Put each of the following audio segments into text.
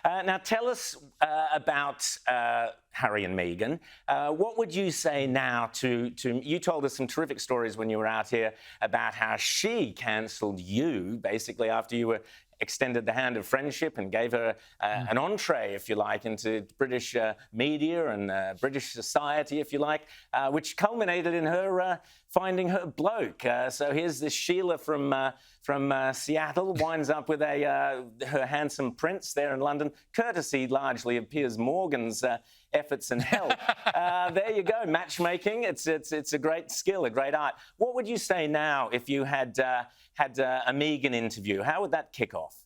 Now, tell us about Harry and Meghan. What would you say now to... You told us some terrific stories when you were out here about how she cancelled you, basically, after you were extended the hand of friendship and gave her an entree, if you like, into British media and British society, if you like, which culminated in her finding her bloke. So here's this Sheila from Seattle, winds up with her handsome prince there in London, courtesy largely of Piers Morgan's efforts and help. There you go, matchmaking. It's a great skill, a great art. What would you say now if you had a Meghan interview? How would that kick off?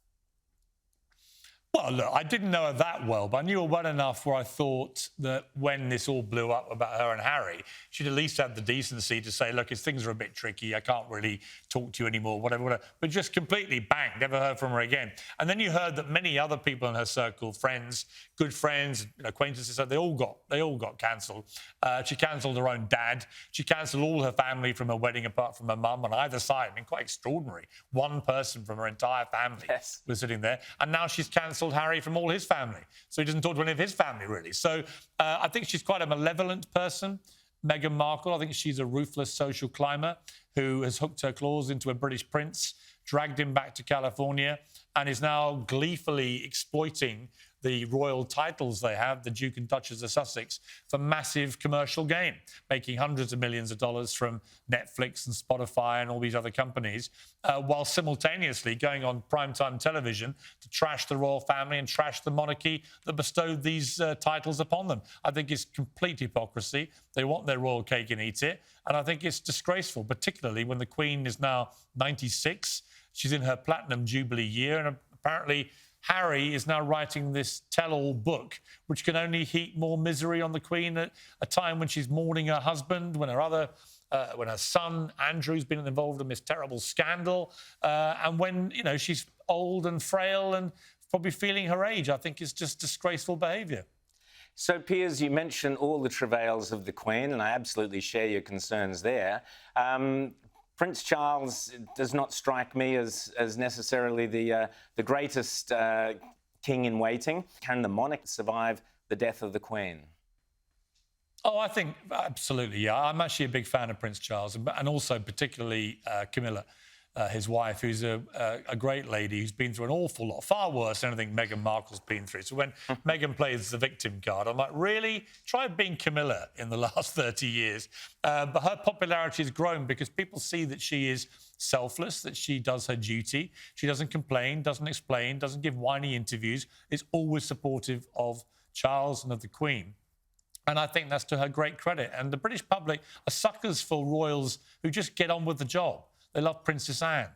Well, look, I didn't know her that well, but I knew her well enough where I thought that when this all blew up about her and Harry, she'd at least have the decency to say, look, things are a bit tricky, I can't really talk to you anymore, whatever. But just completely bang, never heard from her again. And then you heard that many other people in her circle, friends, good friends, acquaintances, they all got cancelled. She cancelled her own dad. She cancelled all her family from her wedding, apart from her mum on either side. I mean, quite extraordinary. One person from her entire family was sitting there. And now she's cancelled Harry from all his family. So he doesn't talk to any of his family, really. So I think she's quite a malevolent person, Meghan Markle. I think she's a ruthless social climber who has hooked her claws into a British prince, dragged him back to California, and is now gleefully exploiting the royal titles they have, the Duke and Duchess of Sussex, for massive commercial gain, making hundreds of millions of dollars from Netflix and Spotify and all these other companies, while simultaneously going on primetime television to trash the royal family and trash the monarchy that bestowed these titles upon them. I think it's complete hypocrisy. They want their royal cake and eat it. And I think it's disgraceful, particularly when the Queen is now 96. She's in her platinum jubilee year, and apparently Harry is now writing this tell-all book, which can only heap more misery on the Queen at a time when she's mourning her husband, when her son Andrew's been involved in this terrible scandal, and when she's old and frail and probably feeling her age. I think it's just disgraceful behaviour. So, Piers, you mentioned all the travails of the Queen, and I absolutely share your concerns there. Prince Charles does not strike me as necessarily the greatest king in waiting. Can the monarch survive the death of the Queen? Oh, I think absolutely, yeah. I'm actually a big fan of Prince Charles, and also particularly Camilla, his wife, who's a great lady who's been through an awful lot, far worse than anything Meghan Markle's been through. So when Meghan plays the victim card, I'm like, really? Try being Camilla in the last 30 years. But her popularity has grown because people see that she is selfless, that she does her duty. She doesn't complain, doesn't explain, doesn't give whiny interviews, is always supportive of Charles and of the Queen. And I think that's to her great credit. And the British public are suckers for royals who just get on with the job. They love Princess Anne.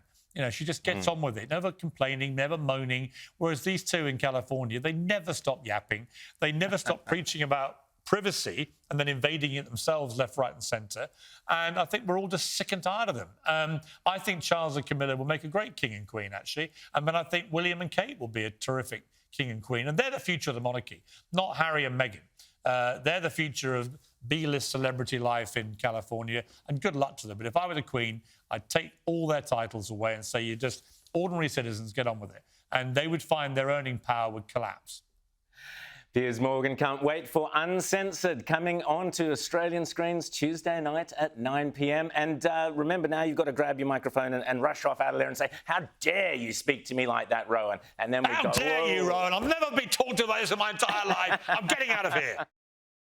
She just gets on with it, never complaining, never moaning. Whereas these two in California, they never stop yapping. They never stop preaching about privacy and then invading it themselves left, right and centre. And I think we're all just sick and tired of them. I think Charles and Camilla will make a great king and queen, actually. And then I think William and Kate will be a terrific king and queen. And they're the future of the monarchy, not Harry and Meghan. They're the future of B-list celebrity life in California, and good luck to them. But if I were the Queen, I'd take all their titles away and say, you're just ordinary citizens, get on with it. And they would find their earning power would collapse. Piers Morgan can't wait for Uncensored, coming on to Australian screens Tuesday night at 9 p.m. And remember, now you've got to grab your microphone and rush off out of there and say, how dare you speak to me like that, Rowan? And then we go, how dare you, Rowan? I've never been talked to like this in my entire life. I'm getting out of here.